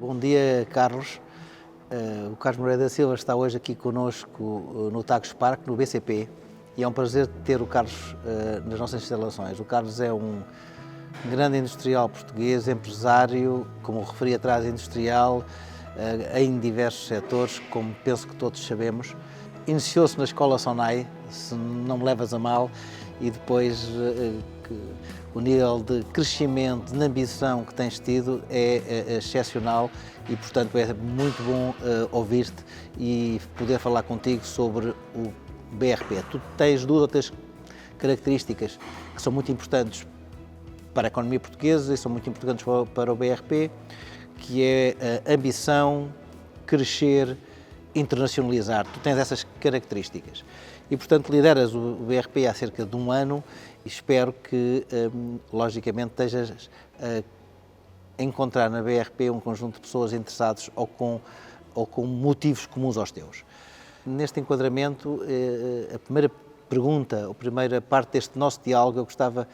Bom dia, Carlos. O Carlos Moreira da Silva está hoje aqui conosco no Tagus Park, no BCP, e é um prazer ter o Carlos nas nossas instalações. O Carlos é um grande industrial português, empresário, como referi atrás, industrial, em diversos setores, como penso que todos sabemos. Iniciou-se na Escola Sonai, se não me levas a mal, e depois o nível de crescimento, de ambição que tens tido é excepcional e, portanto, é muito bom ouvir-te e poder falar contigo sobre o BRP. Tu tens duas ou três características que são muito importantes para a economia portuguesa e são muito importantes para o BRP, que é a ambição, crescer, internacionalizar. Tu tens essas características e, portanto, lideras o BRP há cerca de um ano e espero que, logicamente, estejas a encontrar na BRP um conjunto de pessoas interessadas ou com motivos comuns aos teus. Neste enquadramento, a primeira pergunta, a primeira parte deste nosso diálogo, eu gostava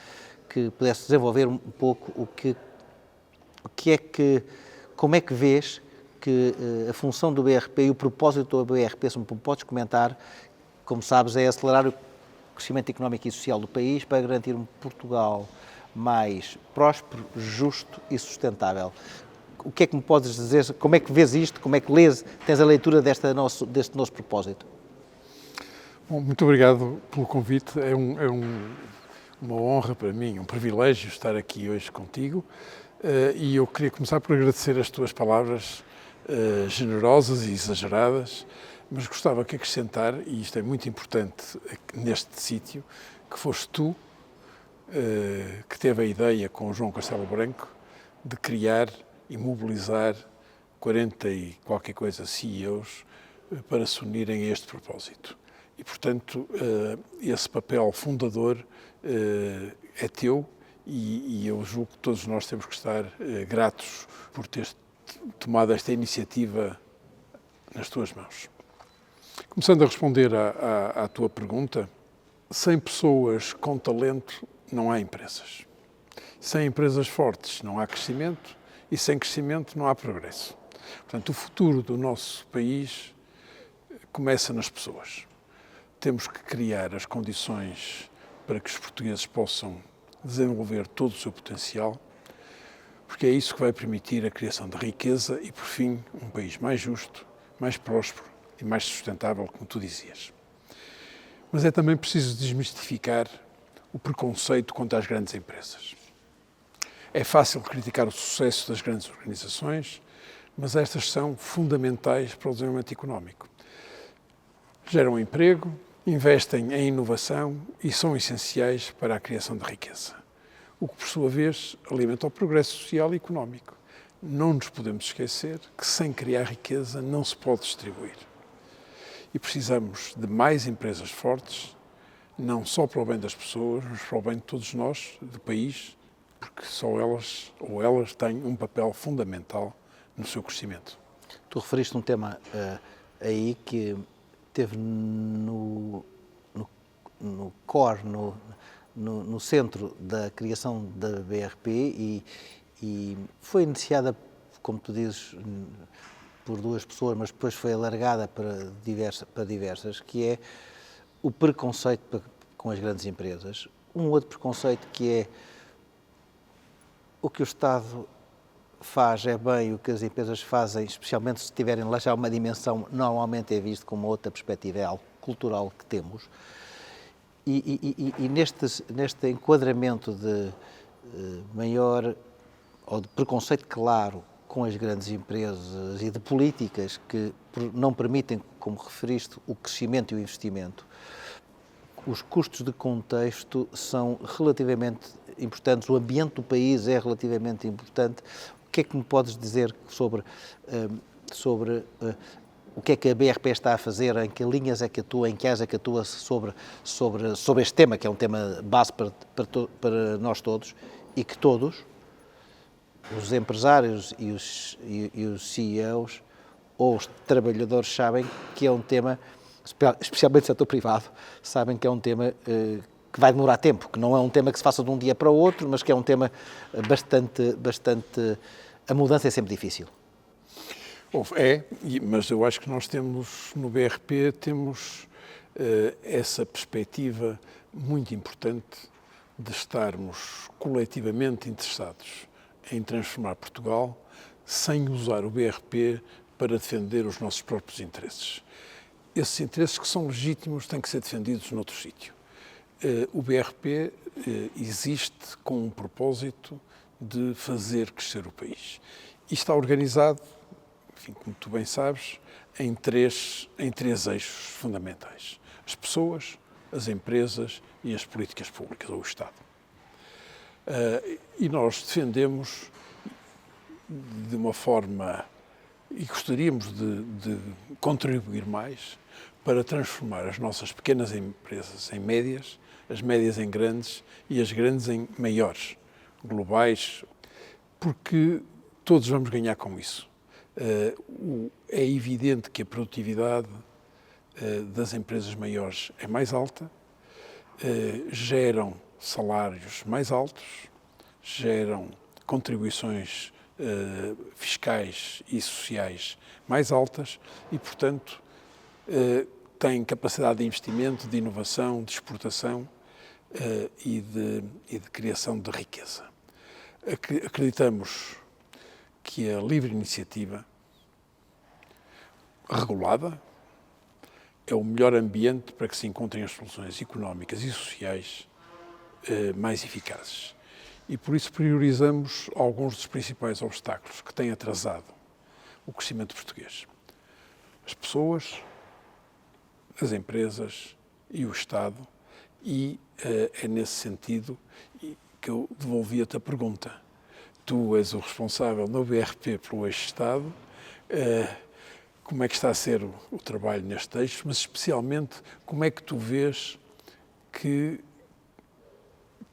que pudesse desenvolver um pouco como é que vês que a função do BRP e o propósito do BRP, se me podes comentar, como sabes, é acelerar o crescimento económico e social do país para garantir um Portugal mais próspero, justo e sustentável. O que é que me podes dizer? Como é que vês isto? Como é que lês, tens a leitura deste nosso propósito? Bom, muito obrigado pelo convite. É uma honra para mim, um privilégio estar aqui hoje contigo e eu queria começar por agradecer as tuas palavras generosas e exageradas, mas gostava que acrescentar, e isto é muito importante neste sítio, que foste tu que teve a ideia com o João Castelo Branco de criar e mobilizar 40 e qualquer coisa CEOs para se unirem a este propósito. E, portanto, esse papel fundador é teu e eu julgo que todos nós temos que estar gratos por teres tomado esta iniciativa nas tuas mãos. Começando a responder à tua pergunta, sem pessoas com talento não há empresas. Sem empresas fortes não há crescimento e sem crescimento não há progresso. Portanto, o futuro do nosso país começa nas pessoas. Temos que criar as condições para que os portugueses possam desenvolver todo o seu potencial, porque é isso que vai permitir a criação de riqueza e, por fim, um país mais justo, mais próspero e mais sustentável, como tu dizias. Mas é também preciso desmistificar o preconceito quanto às grandes empresas. É fácil criticar o sucesso das grandes organizações, mas estas são fundamentais para o desenvolvimento económico. Geram emprego, investem em inovação e são essenciais para a criação de riqueza, o que, por sua vez, alimenta o progresso social e económico. Não nos podemos esquecer que, sem criar riqueza, não se pode distribuir. E precisamos de mais empresas fortes, não só para o bem das pessoas, mas para o bem de todos nós, do país, porque só elas ou elas têm um papel fundamental no seu crescimento. Tu referiste um tema aí que teve no core, no centro da criação da BRP e foi iniciada, como tu dizes, por duas pessoas, mas depois foi alargada para diversas, que é o preconceito com as grandes empresas. Um outro preconceito que é o que o Estado faz é bem, o que as empresas fazem, especialmente se tiverem lá já uma dimensão, normalmente é visto como outra perspectiva, é algo cultural que temos. E neste enquadramento de maior, ou de preconceito claro com as grandes empresas e de políticas que não permitem, como referiste, o crescimento e o investimento, os custos de contexto são relativamente importantes, o ambiente do país é relativamente importante. O que é que me podes dizer sobre o que é que a BRP está a fazer, em que linhas é que atua, em que áreas é que atua sobre este tema, que é um tema base para nós todos, e que todos, os empresários e os CEOs ou os trabalhadores sabem que é um tema, especialmente o setor privado, sabem que é um tema que vai demorar tempo, que não é um tema que se faça de um dia para o outro, mas que é um tema bastante... A mudança é sempre difícil. Mas eu acho que nós temos, no BRP, temos essa perspectiva muito importante de estarmos coletivamente interessados em transformar Portugal sem usar o BRP para defender os nossos próprios interesses. Esses interesses que são legítimos têm que ser defendidos noutro sítio. O BRP existe com um propósito de fazer crescer o país. E está organizado, enfim, como tu bem sabes, em três eixos fundamentais: as pessoas, as empresas e as políticas públicas, ou o Estado. E nós defendemos de uma forma, e gostaríamos de contribuir mais para transformar as nossas pequenas empresas em médias, as médias em grandes e as grandes em maiores, globais, porque todos vamos ganhar com isso. É evidente que a produtividade das empresas maiores é mais alta, geram salários mais altos, geram contribuições fiscais e sociais mais altas e, portanto, têm capacidade de investimento, de inovação, de exportação e de criação de riqueza. Acreditamos que a livre iniciativa regulada é o melhor ambiente para que se encontrem as soluções económicas e sociais mais eficazes. E por isso priorizamos alguns dos principais obstáculos que têm atrasado o crescimento português: as pessoas, as empresas e o Estado. E é nesse sentido que eu devolvia-te a pergunta. Tu és o responsável no BRP pelo eixo Estado. Como é que está a ser o trabalho neste eixo, mas especialmente como é que tu vês que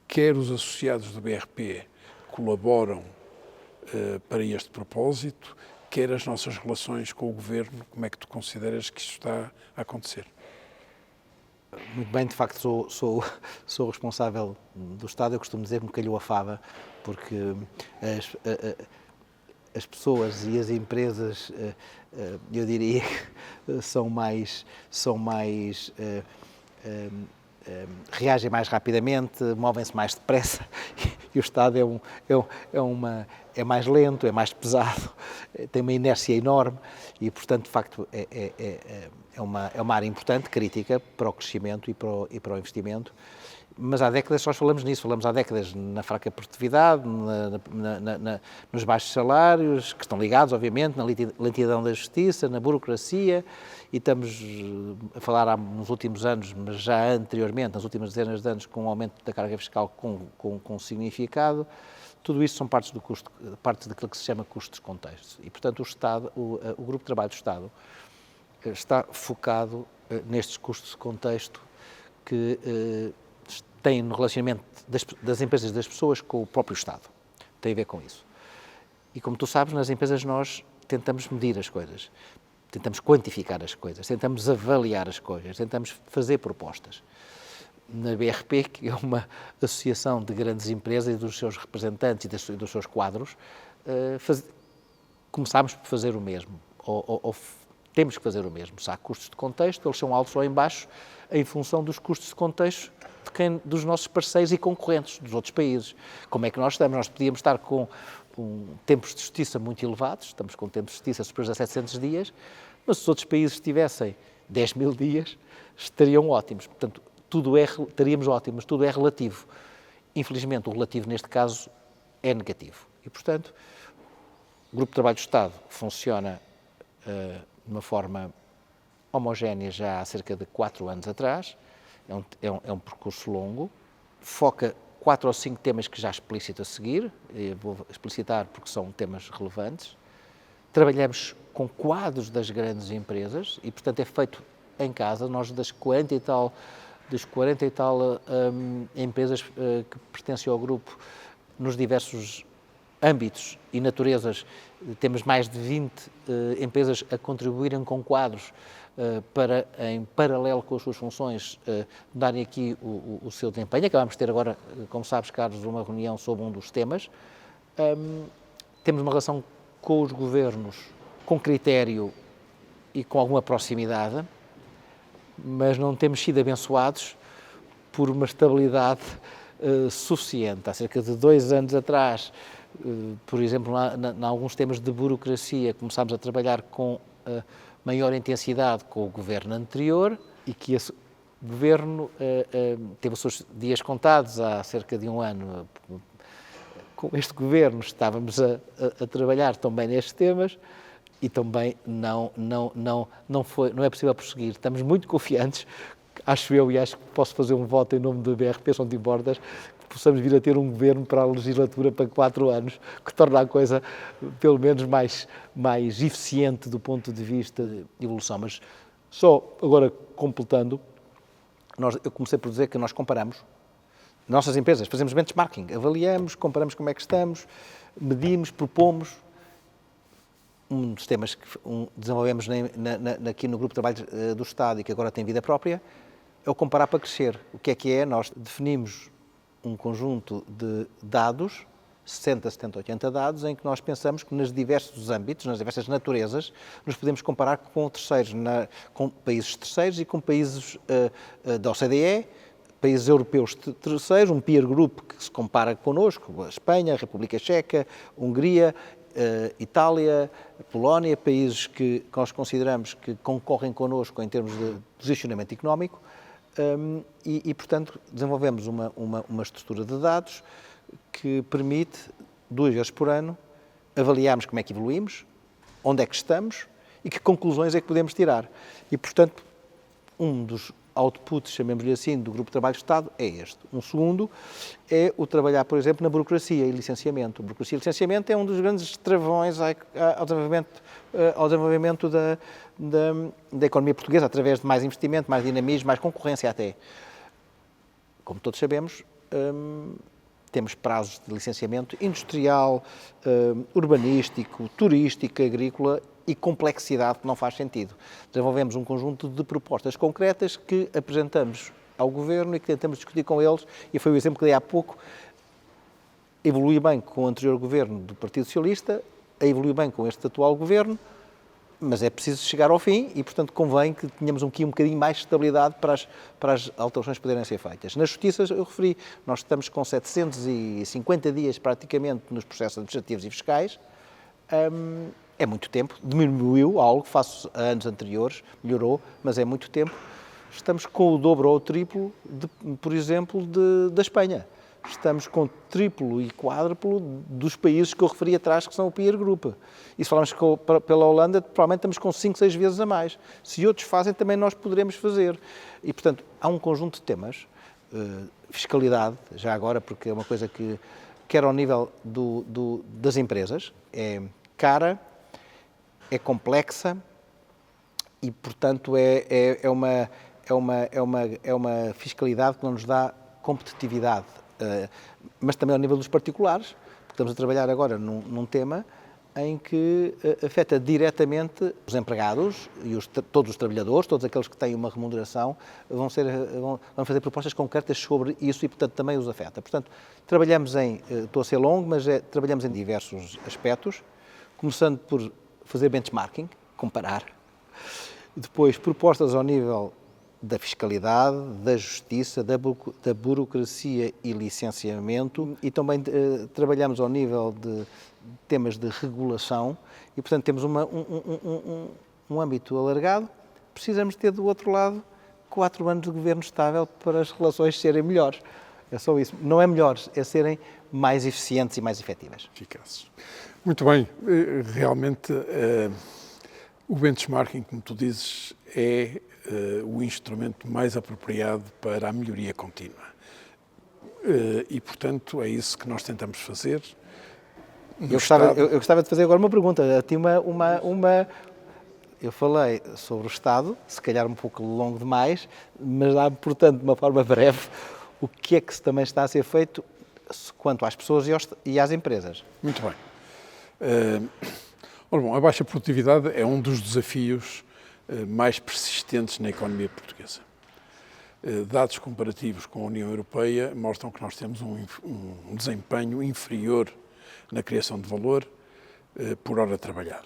quer os associados do BRP colaboram para este propósito, quer as nossas relações com o Governo, como é que tu consideras que isto está a acontecer? Muito bem, de facto sou responsável do Estado. Eu costumo dizer que me calhou a fava, porque as pessoas e as empresas, eu diria, são mais reagem mais rapidamente, movem-se mais depressa, e o Estado é mais lento, é mais pesado, tem uma inércia enorme e, portanto, de facto, é uma área importante, crítica para o crescimento e para o investimento. Mas há décadas nós falamos nisso, falamos há décadas na fraca produtividade, nos baixos salários, que estão ligados, obviamente, na lentidão da justiça, na burocracia, e estamos a falar nos últimos anos, mas já anteriormente, nas últimas dezenas de anos, com um aumento da carga fiscal com significado. Tudo isso são partes daquilo que se chama custos de contexto. E, portanto, o Grupo de Trabalho do Estado está focado nestes custos de contexto que têm no relacionamento das empresas e das pessoas com o próprio Estado. Tem a ver com isso. E como tu sabes, nas empresas nós tentamos medir as coisas, tentamos quantificar as coisas, tentamos avaliar as coisas, tentamos fazer propostas. Na BRP, que é uma associação de grandes empresas e dos seus representantes e dos seus quadros, começámos por fazer o mesmo, ou temos que fazer o mesmo. Se há custos de contexto, eles são altos ou em baixo, em função dos custos de contexto dos nossos parceiros e concorrentes dos outros países. Como é que nós estamos? Nós podíamos estar com tempos de justiça muito elevados, estamos com tempos de justiça superiores a 700 dias, mas se os outros países tivessem 10.000 dias, estariam ótimos. Portanto, estaríamos ótimos, tudo é relativo. Infelizmente, o relativo neste caso é negativo. E, portanto, o Grupo de Trabalho do Estado funciona de uma forma homogénea já há cerca de 4 anos atrás. É um percurso longo, foca 4 ou 5 temas que já explicito a seguir, vou explicitar porque são temas relevantes. Trabalhamos com quadros das grandes empresas e, portanto, é feito em casa. Nós, das 40 e tal empresas que pertencem ao grupo, nos diversos âmbitos e naturezas, temos mais de 20 empresas a contribuírem com quadros para, em paralelo com as suas funções, darem aqui o seu desempenho. Acabamos de ter agora, como sabes, Carlos, uma reunião sobre um dos temas. Temos uma relação com os governos com critério e com alguma proximidade, mas não temos sido abençoados por uma estabilidade suficiente. Há cerca de 2 anos atrás, por exemplo, em alguns temas de burocracia, começámos a trabalhar com maior intensidade com o governo anterior e que esse governo teve os seus dias contados há cerca de 1 ano. Com este governo estávamos a trabalhar também nestes temas e também não é possível prosseguir. Estamos muito confiantes, acho eu, e acho que posso fazer um voto em nome do BRP, São Tim Bordas, que possamos vir a ter um governo para a legislatura para 4 anos, que torna a coisa, pelo menos, mais eficiente do ponto de vista de evolução. Mas só agora completando, eu comecei por dizer que nós comparamos, nossas empresas, fazemos benchmarking, avaliamos, comparamos como é que estamos, medimos, propomos. Um dos temas que desenvolvemos aqui no Grupo de Trabalho do Estado e que agora tem vida própria é o comparar para crescer. O que é? Nós definimos um conjunto de dados, 60, 70, 80 dados, em que nós pensamos que nos diversos âmbitos, nas diversas naturezas, nos podemos comparar com terceiros, com países terceiros e com países da OCDE, países europeus terceiros, um peer group que se compara connosco, a Espanha, a República Checa, a Hungria, Itália, Polónia, países que nós consideramos que concorrem connosco em termos de posicionamento económico e portanto, desenvolvemos uma estrutura de dados que permite, 2 vezes por ano, avaliarmos como é que evoluímos, onde é que estamos e que conclusões é que podemos tirar. E, portanto, um dos outputs, chamemos-lhe assim, do Grupo de Trabalho do Estado é este. Um segundo é o trabalhar, por exemplo, na burocracia e licenciamento. A burocracia e licenciamento é um dos grandes travões ao desenvolvimento da economia portuguesa, através de mais investimento, mais dinamismo, mais concorrência até. Como todos sabemos, temos prazos de licenciamento industrial, urbanístico, turístico, agrícola e complexidade que não faz sentido. Desenvolvemos um conjunto de propostas concretas que apresentamos ao Governo e que tentamos discutir com eles, e foi o exemplo que dei há pouco. Evolui bem com o anterior Governo do Partido Socialista, evolui bem com este atual Governo, mas é preciso chegar ao fim e, portanto, convém que tenhamos aqui um bocadinho mais de estabilidade para as alterações poderem ser feitas. Na Justiça, eu referi, nós estamos com 750 dias praticamente nos processos administrativos e fiscais. É muito tempo, diminuiu algo face a anos anteriores, melhorou, mas é muito tempo. Estamos com o dobro ou o triplo, por exemplo, da Espanha. Estamos com o triplo e quádruplo dos países que eu referi atrás, que são o peer group. E se falarmos pela Holanda, provavelmente estamos com 5, 6 vezes a mais. Se outros fazem, também nós poderemos fazer. E, portanto, há um conjunto de temas, fiscalidade, já agora, porque é uma coisa que, quer ao nível das empresas, é cara, é complexa e, portanto, é uma fiscalidade que não nos dá competitividade. Mas também ao nível dos particulares, porque estamos a trabalhar agora num tema em que afeta diretamente os empregados e todos os trabalhadores, todos aqueles que têm uma remuneração, vão fazer propostas concretas sobre isso e, portanto, também os afeta. Portanto, trabalhamos estou a ser longo, mas trabalhamos em diversos aspectos, começando por fazer benchmarking, comparar, depois propostas ao nível da fiscalidade, da justiça, da burocracia e licenciamento e também trabalhamos ao nível de temas de regulação e, portanto, temos um âmbito alargado. Precisamos ter do outro lado 4 anos de governo estável para as relações serem melhores. É só isso. Não é melhores, é serem mais eficientes e mais efetivas. Eficazes. Muito bem. Realmente, o benchmarking, como tu dizes, é o instrumento mais apropriado para a melhoria contínua. E, portanto, é isso que nós tentamos fazer. Eu gostava de fazer agora uma pergunta. Eu falei sobre o Estado, se calhar um pouco longo demais, mas dá, portanto, de uma forma breve, o que é que também está a ser feito quanto às pessoas e às empresas. Muito bem. Bom, a baixa produtividade é um dos desafios mais persistentes na economia portuguesa. Dados comparativos com a União Europeia mostram que nós temos um desempenho inferior na criação de valor por hora trabalhada.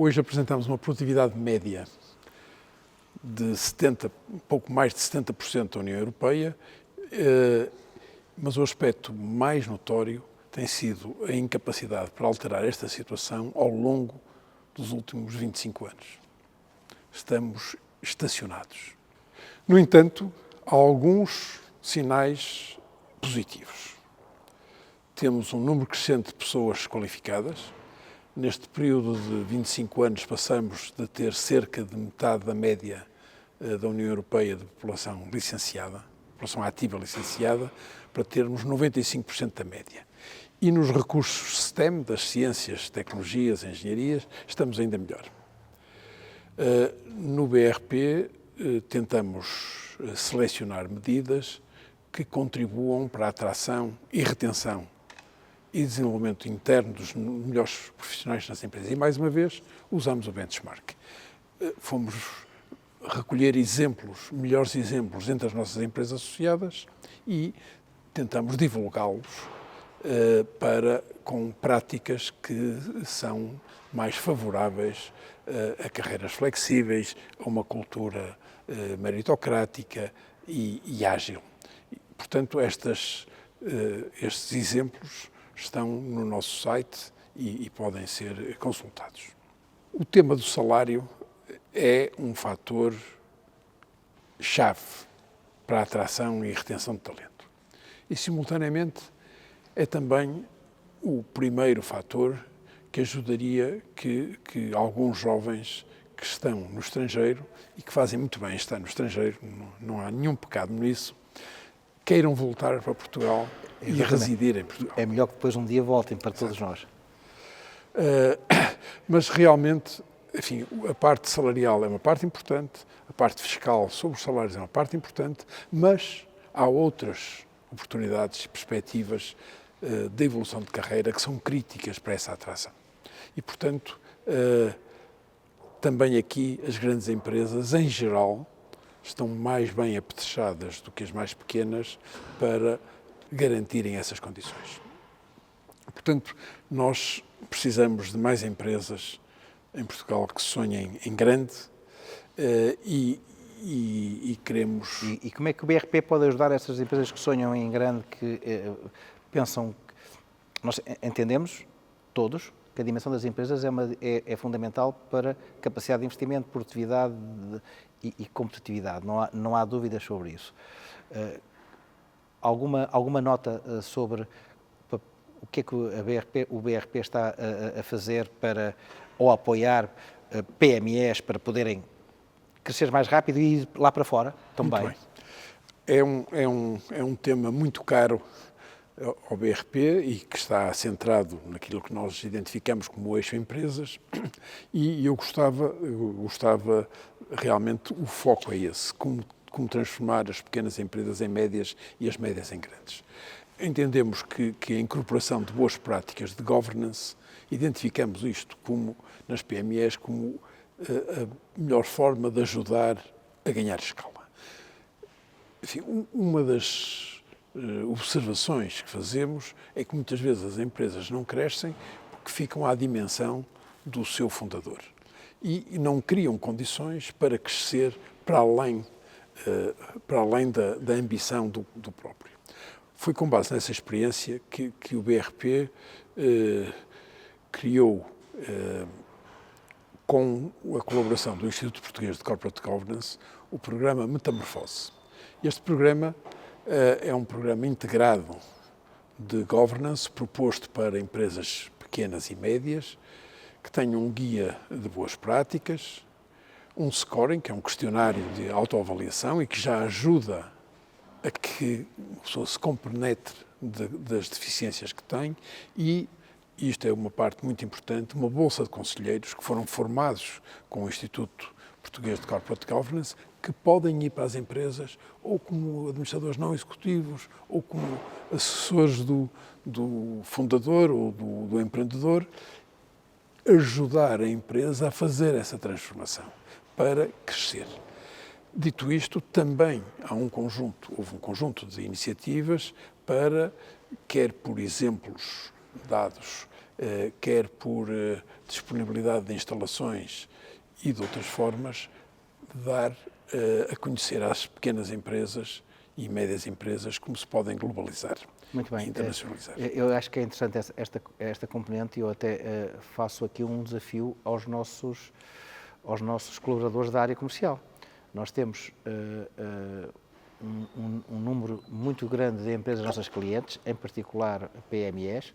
Hoje apresentamos uma produtividade média de 70, pouco mais de 70% da União Europeia, mas o aspecto mais notório tem sido a incapacidade para alterar esta situação ao longo dos últimos 25 anos. Estamos estacionados. No entanto, há alguns sinais positivos. Temos um número crescente de pessoas qualificadas. Neste período de 25 anos passamos de ter cerca de metade da média da União Europeia de população licenciada, população ativa licenciada, para termos 95% da média. E nos recursos STEM, das ciências, tecnologias, engenharias, estamos ainda melhor. No BRP, tentamos selecionar medidas que contribuam para a atração e retenção e desenvolvimento interno dos melhores profissionais nas empresas. E, mais uma vez, usamos o benchmark. Fomos recolher exemplos, melhores exemplos entre as nossas empresas associadas e tentamos divulgá-los com práticas que são mais favoráveis a carreiras flexíveis, a uma cultura meritocrática e ágil. Portanto, estes exemplos estão no nosso site e podem ser consultados. O tema do salário é um fator chave para a atração e retenção de talento. E, simultaneamente, é também o primeiro fator que ajudaria que alguns jovens que estão no estrangeiro e que fazem muito bem estar no estrangeiro, não há nenhum pecado nisso, queiram voltar para Portugal e residir em Portugal. É melhor que depois um dia voltem para todos nós. Mas realmente, enfim, a parte salarial é uma parte importante, a parte fiscal sobre os salários é uma parte importante, mas há outras oportunidades e perspectivas de evolução de carreira que são críticas para essa atração. E, portanto, também aqui as grandes empresas, em geral, estão mais bem apetrechadas do que as mais pequenas para garantirem essas condições. Portanto, nós precisamos de mais empresas em Portugal que sonhem em grande e queremos... E como é que o BRP pode ajudar essas empresas que sonham em grande, que pensam... Nós entendemos, todos, que a dimensão das empresas é fundamental para capacidade de investimento, produtividade e competitividade. Não há dúvidas sobre isso. Alguma nota sobre o que é que o BRP está a fazer para, ou apoiar PMEs para poderem crescer mais rápido e ir lá para fora também? Muito bem. É um tema muito caro ao BRP e que está centrado naquilo que nós identificamos como eixo empresas e eu gostava realmente, o foco é esse, como transformar as pequenas empresas em médias e as médias em grandes. Entendemos que a incorporação de boas práticas de governance, identificamos isto como, nas PMEs, como a melhor forma de ajudar a ganhar escala. Enfim, uma das observações que fazemos é que muitas vezes as empresas não crescem porque ficam à dimensão do seu fundador e não criam condições para crescer para além da ambição do próprio. Foi com base nessa experiência que o BRP criou, com a colaboração do Instituto Português de Corporate Governance, o programa Metamorfose. Este programa é um programa integrado de governance proposto para empresas pequenas e médias, que tem um guia de boas práticas, um scoring, que é um questionário de autoavaliação e que já ajuda a que a pessoa se compenetre das deficiências que tem e, isto é uma parte muito importante, uma bolsa de conselheiros que foram formados com o Instituto Português de Corporate Governance, que podem ir para as empresas ou como administradores não executivos ou como assessores do fundador ou do empreendedor, ajudar a empresa a fazer essa transformação para crescer. Dito isto, também houve um conjunto de iniciativas para, quer por exemplos dados quer por disponibilidade de instalações e de outras formas, dar a conhecer às pequenas empresas e médias empresas como se podem globalizar. Muito bem. Internacionalizar. Eu acho que é interessante esta componente e eu até faço aqui um desafio aos nossos colaboradores da área comercial. Nós temos um número muito grande de empresas nossas clientes, em particular PMEs.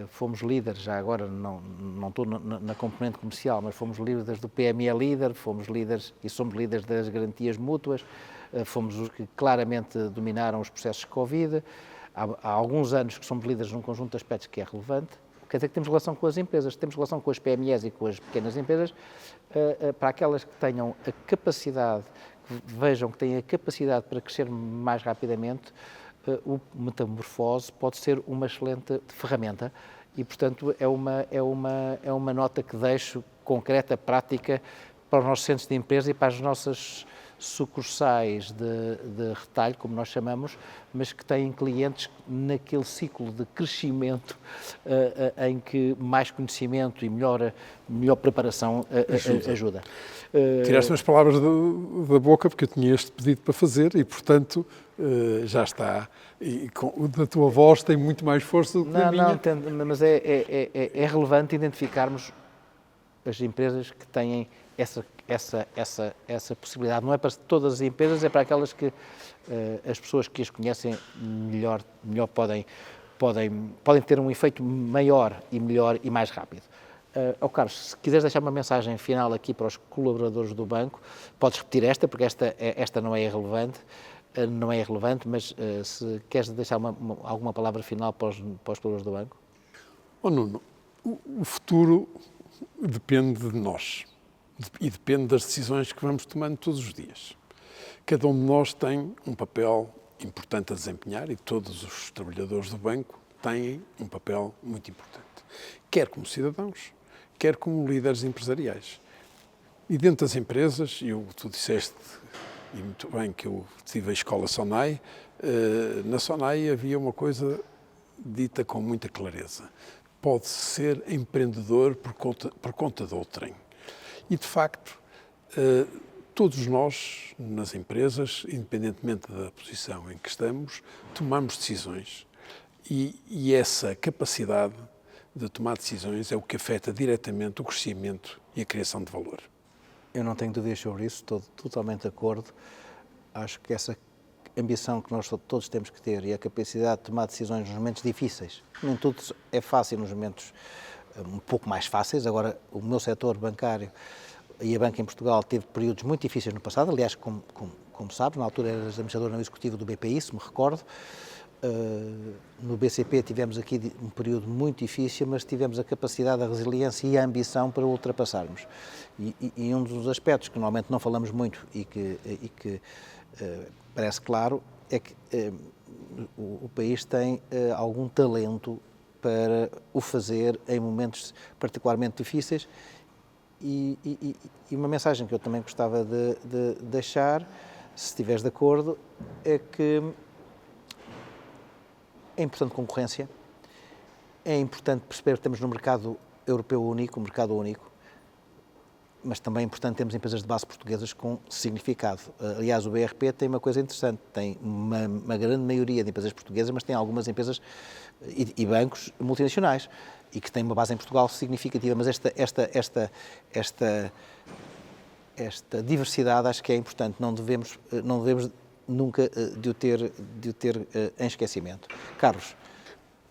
Fomos líderes, já agora não estou na componente comercial, mas fomos líderes do PME Líder, fomos líderes e somos líderes das garantias mútuas, fomos os que claramente dominaram os processos de Covid. Há alguns anos que somos líderes num conjunto de aspectos que é relevante. Quer dizer que temos relação com as empresas, temos relação com as PMEs e com as pequenas empresas, para aquelas que tenham a capacidade, que vejam que têm a capacidade para crescer mais rapidamente, o Metamorfose pode ser uma excelente ferramenta e, portanto, é uma nota que deixo concreta, prática, para os nossos centros de empresa e para as nossas sucursais de retalho, como nós chamamos, mas que têm clientes naquele ciclo de crescimento em que mais conhecimento e melhor preparação ajuda. Tiraste as palavras da boca, porque eu tinha este pedido para fazer e, portanto, já está. E da tua voz tem muito mais força do que da minha. Não, entendo, mas é relevante identificarmos as empresas que têm essa possibilidade. Não é para todas as empresas, é para aquelas que as pessoas que as conhecem melhor podem ter um efeito maior e melhor e mais rápido. Carlos, se quiseres deixar uma mensagem final aqui para os colaboradores do banco, podes repetir esta, porque esta não é irrelevante, mas se queres deixar alguma palavra final para os colaboradores do banco? Nuno, o futuro depende de nós e depende das decisões que vamos tomando todos os dias. Cada um de nós tem um papel importante a desempenhar e todos os trabalhadores do banco têm um papel muito importante, quer como cidadãos, quer como líderes empresariais. E dentro das empresas, tu disseste, e muito bem, que eu tive a escola Sonai, na Sonai havia uma coisa dita com muita clareza: pode ser empreendedor por conta de outrem. E, de facto, todos nós, nas empresas, independentemente da posição em que estamos, tomamos decisões. E essa capacidade de tomar decisões é o que afeta diretamente o crescimento e a criação de valor. Eu não tenho dúvidas sobre isso, estou totalmente de acordo. Acho que essa ambição que nós todos temos que ter e a capacidade de tomar decisões nos momentos difíceis, nem tudo é fácil nos momentos um pouco mais fáceis. Agora, o meu setor bancário e a banca em Portugal teve períodos muito difíceis no passado. Aliás, como sabes, na altura eras administrador não executivo do BPI, se me recordo. No BCP tivemos aqui um período muito difícil, mas tivemos a capacidade, a resiliência e a ambição para ultrapassarmos. E um dos aspectos que normalmente não falamos muito e que parece claro é que o país tem algum talento para o fazer em momentos particularmente difíceis. E uma mensagem que eu também gostava de deixar, se estiveres de acordo, é que é importante concorrência, é importante perceber que estamos no mercado europeu único, um mercado único, mas também é importante termos empresas de base portuguesas com significado. Aliás, o BRP tem uma coisa interessante, tem uma grande maioria de empresas portuguesas, mas tem algumas empresas e bancos multinacionais e que têm uma base em Portugal significativa, mas esta diversidade acho que é importante, não devemos nunca de o ter em esquecimento. Carlos.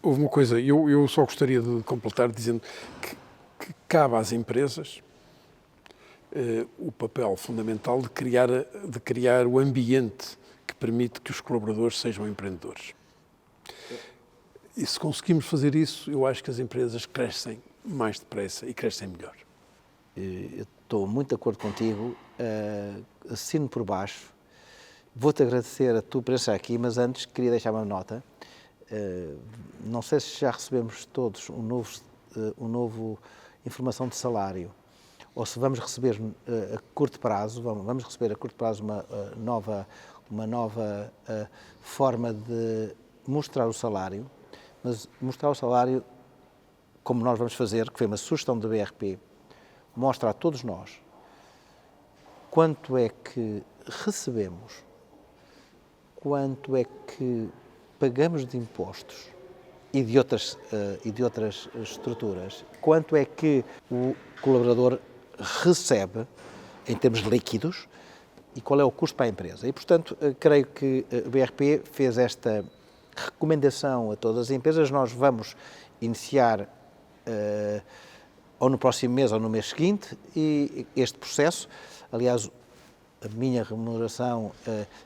Houve uma coisa, eu só gostaria de completar dizendo que cabe às empresas o papel fundamental de criar o ambiente que permite que os colaboradores sejam empreendedores. E se conseguimos fazer isso, eu acho que as empresas crescem mais depressa e crescem melhor. Eu estou muito de acordo contigo, assino por baixo. Vou-te agradecer a tua presença aqui, mas antes queria deixar uma nota. Não sei se já recebemos todos um novo informação de salário, ou se vamos receber a curto prazo, vamos receber a curto prazo uma nova forma de mostrar o salário, mas mostrar o salário como nós vamos fazer, que foi uma sugestão da BRP, mostra a todos nós quanto é que recebemos, quanto é que pagamos de impostos e de outras estruturas, quanto é que o colaborador recebe em termos líquidos e qual é o custo para a empresa. E, portanto, creio que a BRP fez esta recomendação a todas as empresas. Nós vamos iniciar ou no próximo mês ou no mês seguinte este processo. Aliás, a minha remuneração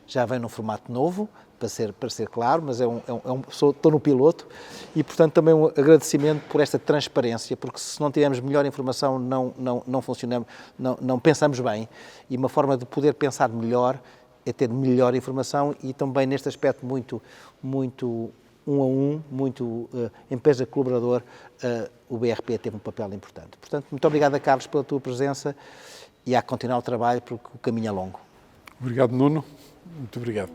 já vem num formato novo, para ser claro, mas estou no piloto e, portanto, também um agradecimento por esta transparência, porque se não tivermos melhor informação não funcionamos, não pensamos bem, e uma forma de poder pensar melhor é ter melhor informação e também neste aspecto muito um a um, muito empresa-colaborador, o BRP teve um papel importante. Portanto, muito obrigado, Carlos, pela tua presença e a continuar o trabalho, porque o caminho é longo. Obrigado, Nuno. Muito obrigado.